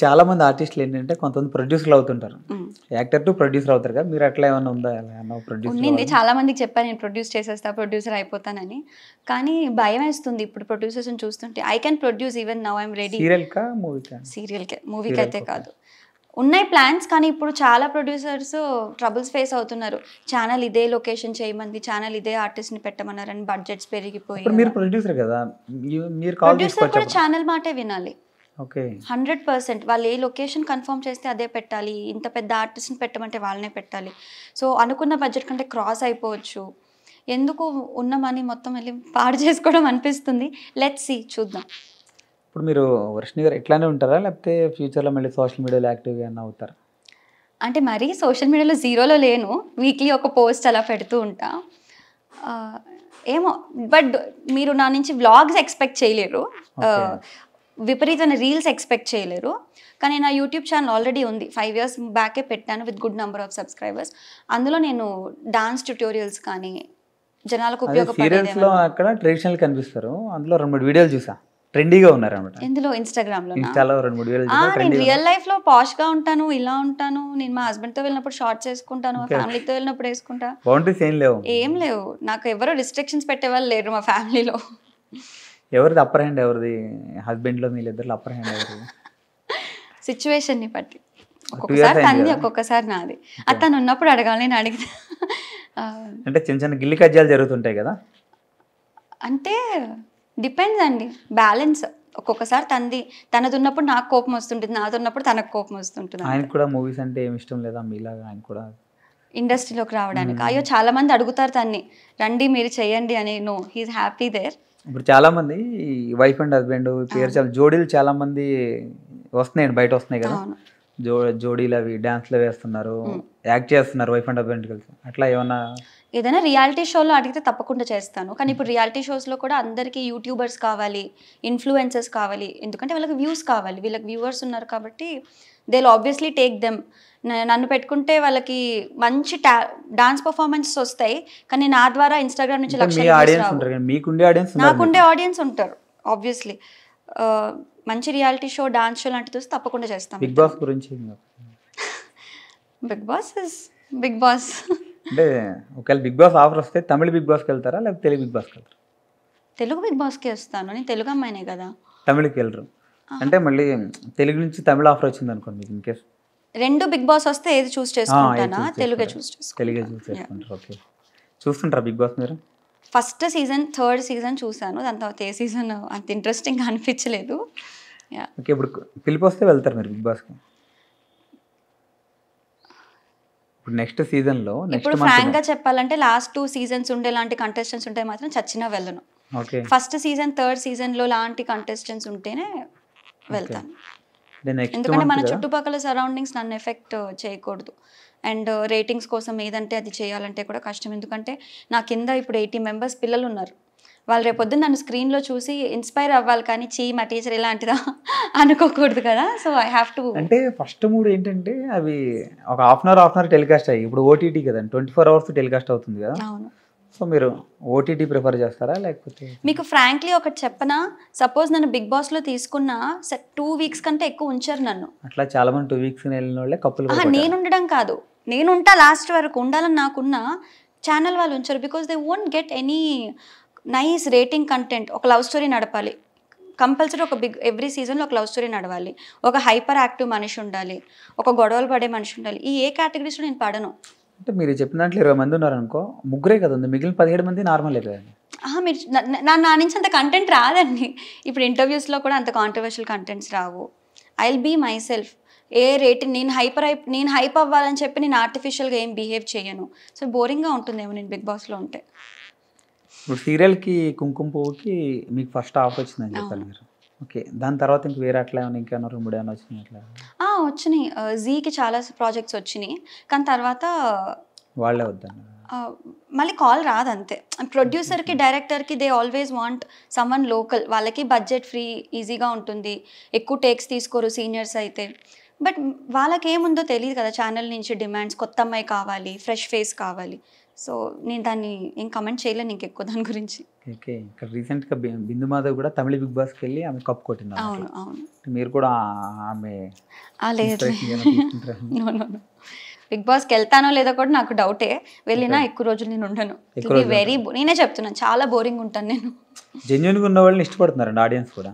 చాలా మంది ఆర్టిస్టులు ఏంటంటే కొంతమంది ప్రొడ్యూసర్లు అవుతుంటారు. యాక్టర్ టు ప్రొడ్యూసర్ అవుతారు కదా! మీరు అట్లా ఏమన్నా ఉందా? ప్రొడ్యూసర్ ఉండింది. చాలా మందికి చెప్పాను నేను ప్రొడ్యూస్ చేసేస్తా, ప్రొడ్యూసర్ అయిపోతానని. కానీ భయమేస్తుంది ఇప్పుడు ప్రొడ్యూసర్స్‌ని చూస్తుంటే. I can produce even now I'm ready. సీరియల్‌కా? మూవీకా? సీరియల్‌కే. మూవీకైతే కాదు. ఉన్నాయి ప్లాన్స్, కానీ ఇప్పుడు చాలా ప్రొడ్యూసర్స్ ట్రబుల్స్ ఫేస్ అవుతున్నారు. ఛానల్ ఇదే లొకేషన్ చేయమంది, ఛానల్ ఇదే ఆర్టిస్ట్‌ని పెట్టమన్నారని బడ్జెట్స్ పెరిగిపోయి. ఇప్పుడు మీరు ప్రొడ్యూసర్ కదా! మీరు కాల్ ప్రొడ్యూసర్ కూడా చేసుకోవచ్చు. ఛానల్ మాటే వినాలి. ఓకే. 100% వాళ్ళు ఏ లొకేషన్ కన్ఫర్మ్ చేస్తే అదే పెట్టాలి. ఇంత పెద్ద ఆర్టిస్ట్‌ని పెట్టమంటే వాళ్ళనే పెట్టాలి. సో అనుకున్న బడ్జెట్ కంటే క్రాస్ అయిపోవచ్చు. ఎందుకు ఉన్న మనీ మొత్తం వెళ్ళి పాడు చేసుకోవడం అనిపిస్తుంది. లెట్స్ సీ, చూద్దాం. ఇప్పుడు మీరు వర్షిణి గారు ఇట్లానే ఉంటారా? లేకపోతే ఫ్యూచర్‌లో మళ్ళీ సోషల్ మీడియాలో యాక్టివ్‌గా ఏమన్నా అవుతారా? అంటే మరీ సోషల్ మీడియాలో జీరోలో లేను. వీక్లీ ఒక పోస్ట్ అలా పెడుతూ ఉంటా. ఏమో, బట్ మీరు నా నుంచి వ్లాగ్స్ ఎక్స్పెక్ట్ చేయలేరు. విపరీతమైన రీల్స్ ఎక్స్పెక్ట్ చేయలేరు. కానీ నా యూట్యూబ్ ఛానల్ ఆల్రెడీ ఉంది. 5 years బ్యాకే పెట్టాను with good number of subscribers. అందులో నేను డాన్స్ ట్యుటోరియల్స్ కానీ జనాలకు సీరియల్స్‌లో అక్కడ ట్రెడిషనల్ కనిపిస్తారు. అందులో 2, 3 వీడియోలు చూసా. ట్రెండీగా ఉన్నారన్నమాట. ఇందులో ఇన్‌స్టాగ్రామ్‌లో ఇన్‌స్టాలో 2, 3 వీడియోలు చూసా. నేను రియల్ లైఫ్‌లో పాష్‌గా ఉంటాను, ఇలా ఉంటాను. నేను మా హస్బెండ్‌తో వెళ్ళినప్పుడు షార్ట్స్ వేసుకుంటాను, మా ఫ్యామిలీతో వెళ్ళినప్పుడు వేసుకుంటా. బౌండరీస్ ఏం లేవు. నాకు ఎవరు రిస్ట్రిక్షన్స్ పెట్టేవాళ్ళు లేరు మా ఫ్యామిలీలో. ఎవరిది అప్పర్ హ్యాండ్? ఎవరిది? హస్బెండ్‌లో మీరిద్దరిలో అప్పర్ హ్యాండ్ ఎవరిది? సిచ్యువేషన్‌ని బట్టి. ఒక్కొక్కసారి తనది, ఒక్కొక్కసారి నాది. తను ఉన్నప్పుడు అడగాలి, నేను అడిగితే అంటే చిన్న చిన్న గిల్లి కజ్జాలు జరుగుతుంటాయి కదా? అంటే డిపెండ్స్ అండి, బ్యాలెన్స్. ఒక్కొక్కసారి తనది ఉన్నప్పుడు నాకు కోపం వస్తుంటుంది, నాది ఉన్నప్పుడు తనకు కోపం వస్తుంటుంది. ఆయనకు కూడా మూవీస్ అంటే ఏమి ఇష్టం లేదా మీలాగా? ఆయన కూడా ఇండస్ట్రీలోకి రావడానికి అయ్యో చాలా మంది అడుగుతారు తన్ని, రండి మీరు చేయండి అని. No, he's happy there. ఇప్పుడు చాలా మంది వైఫ్ అండ్ హస్బెండ్ పేరు చాలా జోడీలు చాలా మంది వస్తున్నాయండి, బయట వస్తున్నాయి కదా. జోడీలు అవి డాన్స్లు వేస్తున్నారు, యాక్ట్ చేస్తున్నారు వైఫ్ అండ్ హస్బెండ్ కలిసి. అట్లా ఏదైనా రియాలిటీ షోలో అడిగితే తప్పకుండా చేస్తాను. కానీ ఇప్పుడు రియాలిటీ షోస్లో కూడా అందరికీ యూట్యూబర్స్ కావాలి, ఇన్ఫ్లుయెన్సర్స్ కావాలి. ఎందుకంటే వాళ్ళకి వ్యూస్ కావాలి, వీళ్ళకి వ్యూవర్స్ ఉన్నారు కాబట్టి they will obviously take them. నన్ను పెట్టుకుంటే వాళ్ళకి మంచి డాన్స్ పర్ఫార్మెన్స్ వస్తాయి, కానీ నా ద్వారా ఇన్స్టాగ్రామ్ నుంచి నాకుండే ఆడియన్స్ ఉంటారు ఆబ్వియస్లీ. మంచి రియాలిటీ షో, డాన్స్ షో లాంటివి చూస్తే తప్పకుండా చేస్తాం. బిగ్ బాస్ గురించి? Big boss is big boss. అంటే ఒకవేళ బిగ్ బాస్ ఆఫర్ వస్తే తమిళ బిగ్ బాస్కి వెళ్తారా లేకపోతే తెలుగు బిగ్ బాస్కి వెళ్తారా? తెలుగు బిగ్ బాస్కి వస్తాను, నేను తెలుగు అమ్మాయినే కదా. తమిళకి వెళ్ళరు అంటే మళ్ళీ తెలుగు నుంచి తమిళ ఆఫర్ వచ్చింది అనుకోండి, ఇన్ కేస్ 2 బిగ్ బాస్ వస్తే ఏది చూస్ చేసుకుంటానా? తెలుగే చూస్ చేసుకుంటారు. ఓకే. చూస్తుంటారా బిగ్ బాస్ మీరు? ఫస్ట్ సీజన్, 3rd సీజన్ చూసాను. దాని తర్వాత ఏ సీజన్ అంత ఇంట్రెస్టింగ్ అనిపించలేదు. ఓకే. ఇప్పుడు పిలిపి వస్తే వెళ్తారు మీరు బిగ్ బాస్కి? ఇప్పుడు నెక్స్ట్ సీజన్లో ఇప్పుడు ఫ్రాంక్ గా చెప్పాలంటే లాస్ట్ 2 సీజన్స్ ఉండే లాంటి కంటెస్టెంట్స్ ఉంటే మాత్రం చచ్చినా వెళ్ళను. ఫస్ట్ సీజన్, 3rd సీజన్లో లాంటి కంటెస్టెంట్స్ ఉంటేనే వెళ్తాను. ఎందుకంటే మన చుట్టుపక్కల సరౌండింగ్స్ నన్ను ఎఫెక్ట్ చేయకూడదు. అండ్ రేటింగ్స్ కోసం ఏదంటే అది చేయాలంటే కూడా కష్టం. ఎందుకంటే నా కింద ఇప్పుడు 80 members పిల్లలు ఉన్నారు. వాళ్ళు రేపొద్దున నన్ను స్క్రీన్లో చూసి ఇన్స్పైర్ అవ్వాలి, కానీ మా టీచర్ ఇలాంటిదా అనుకోకూడదు కదా. So I have to. అంటే ఫస్ట్ 3 ఏంటంటే అవి ఒక హాఫ్ అన్ అవర్ టెలికాస్ట్ అయ్యి, ఇప్పుడు ఓటీటీ కదండి, 24 hours టెలికాస్ట్ అవుతుంది కదా. అవును. సో మీరు ఓటీటీ ప్రిఫర్ చేస్తారా లేకపోతే? మీకు ఫ్రాంక్లీ ఒకటి చెప్పనా, సపోజ్ నన్ను బిగ్ బాస్లో తీసుకున్న 2 weeks కంటే ఎక్కువ ఉంచారు నన్ను. అట్లా చాలా మంది 2 weeks వెళ్ళిన వాళ్ళే కప్పులు. నేను ఉండడం కాదు, నేను ఉంటా లాస్ట్ వరకు, ఉండాలని నాకున్న ఛానల్ వాళ్ళు ఉంచారు. Because they won't get any nice rating content. ఒక లవ్ స్టోరీ నడపాలి కంపల్సరీ, ఎవ్రీ సీజన్లో ఒక లవ్ స్టోరీ నడవాలి, ఒక హైపర్ యాక్టివ్ మనిషి ఉండాలి, ఒక గొడవలు పడే మనిషి ఉండాలి. ఈ ఏ కేటగిరీస్లో నేను పడను. అంటే మీరు చెప్పిన దాంట్లో 20 మంది ఉన్నారనుకో, ముగ్గురే కదా ఉంది, మిగిలిన 17 మంది నార్మలే కదండి. మీరు నా నుంచి అంత కంటెంట్ రాదండి. ఇప్పుడు ఇంటర్వ్యూస్లో కూడా అంత కాంట్రవర్షియల్ కంటెంట్స్ రావు. I will be myself. ఏ రేటింగ్ నేను హైప్ అవ్వాలని చెప్పి నేను ఆర్టిఫిషియల్గా ఏం బిహేవ్ చేయను. సో బోరింగ్గా ఉంటుందేమో నేను బిగ్ బాస్లో ఉంటే. ఇప్పుడు సీరియల్కి కుంకుమ పువ్వుకి మీకు ఫస్ట్ ఆఫర్ వచ్చిందని చెప్పాలి మీరు. ఓకే. దాని తర్వాత ఇంక వేరే అట్లా ఏమైనా ఇంకేమైనా 2, 3 ఏమైనా వచ్చినాయి అట్లా? వచ్చినాయి. జీకి చాలా ప్రాజెక్ట్స్ వచ్చినాయి, కానీ తర్వాత వాళ్ళే వద్దాను మళ్ళీ కాల్ రాదు అంతే. ప్రొడ్యూసర్కి, డైరెక్టర్కి they always want someone local. వాళ్ళకి బడ్జెట్ ఫ్రీ, ఈజీగా ఉంటుంది, ఎక్కువ టేక్స్ తీసుకోరు సీనియర్స్ అయితే. బట్ వాళ్ళకి ఏముందో తెలియదు కదా, ఛానల్ నుంచి డిమాండ్స్, కొత్త అమ్మాయి కావాలి, ఫ్రెష్ ఫేస్ కావాలి. సో నేను దాన్ని ఏం కమెంట్ చేయలేను ఇంకెక్కువ దాని గురించి. ఓకే. ఇక్కడ రీసెంట్గా బిందు మాధవ్ కూడా తమిళ బిగ్ బాస్కి వెళ్ళి ఆమె కప్ కొట్టింది. అవును అవును. మీరు కూడా ఆమె లేదు బిగ్ బాస్కి వెళ్తానో లేదో కూడా నాకు డౌటే. వెళ్ళినా ఎక్కువ రోజులు నేను ఉండను. వెరీ నేనే చెప్తున్నాను చాలా బోరింగ్ ఉంటాను నేను. జెన్యున్గా ఉన్న వాళ్ళని ఇష్టపడుతున్నారండి ఆడియన్స్ కూడా.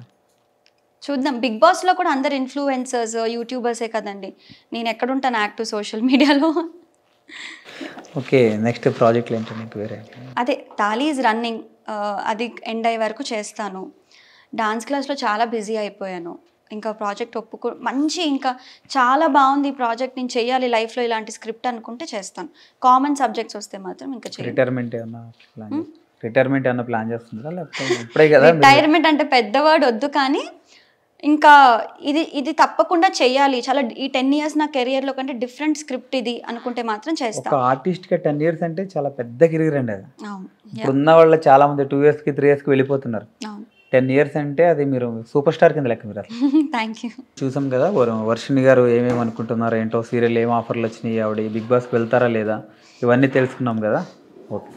చూద్దాం. బిగ్ బాస్లో కూడా అందరు ఇన్ఫ్లుయెన్సర్స్ యూట్యూబర్సే కదండి. నేను ఎక్కడుంటాను యాక్టివ్ సోషల్ మీడియాలో. ఓకే. నెక్స్ట్ ప్రాజెక్ట్లు ఏంటంటే మీకు వేరే? అదే తాళీ ఈజ్ రన్నింగ్, అది ఎండ్ అయ్యే వరకు చేస్తాను. డాన్స్ క్లాస్లో చాలా బిజీ అయిపోయాను. ఇంకా ప్రాజెక్ట్ మంచి ఇంకా చాలా బాగుంది ఈ ప్రాజెక్ట్, నేను చేయాలి లైఫ్లో ఇలాంటి స్క్రిప్ట్ అనుకుంటే చేస్తాను. కామన్ సబ్జెక్ట్స్ వస్తే మాత్రం ఇంకా రిటైర్మెంట్ ఏమన్నా ప్లాన్ చేస్తుందా లేకపోతే ఇప్పుడే కదా? రిటైర్మెంట్ అంటే పెద్ద వర్డ్ వద్దు, కానీ ఇంకా ఇది తప్పకుండా చెయ్యాలి. చాలా ఈ 10 years నా కెరియర్లో కంటే డిఫరెంట్ స్క్రిప్ట్ ఇది అనుకుంటే మాత్రం చేస్తాను. ఒక ఆర్టిస్ట్గా 10 years అంటే చాలా పెద్ద కెరీర్ అండి అది. అవును. ఇప్పుడున్న వాళ్ళు చాలా మంది 2 yearsకి 3 yearsకి వెళ్ళిపోతున్నారు. అవును. 10 years అంటే అది మీరు సూపర్ స్టార్ కింద లెక్క మీరు. Thank you. చూసాం కదా వర్షిణి గారు ఏమేమి అనుకుంటున్నారో ఏంటో, సీరియల్ ఏం ఆఫర్లు వచ్చినాయి, ఆవిడ బిగ్ బాస్కి వెళ్తారా లేదా, ఇవన్నీ తెలుసుకున్నాం కదా. ఓకే.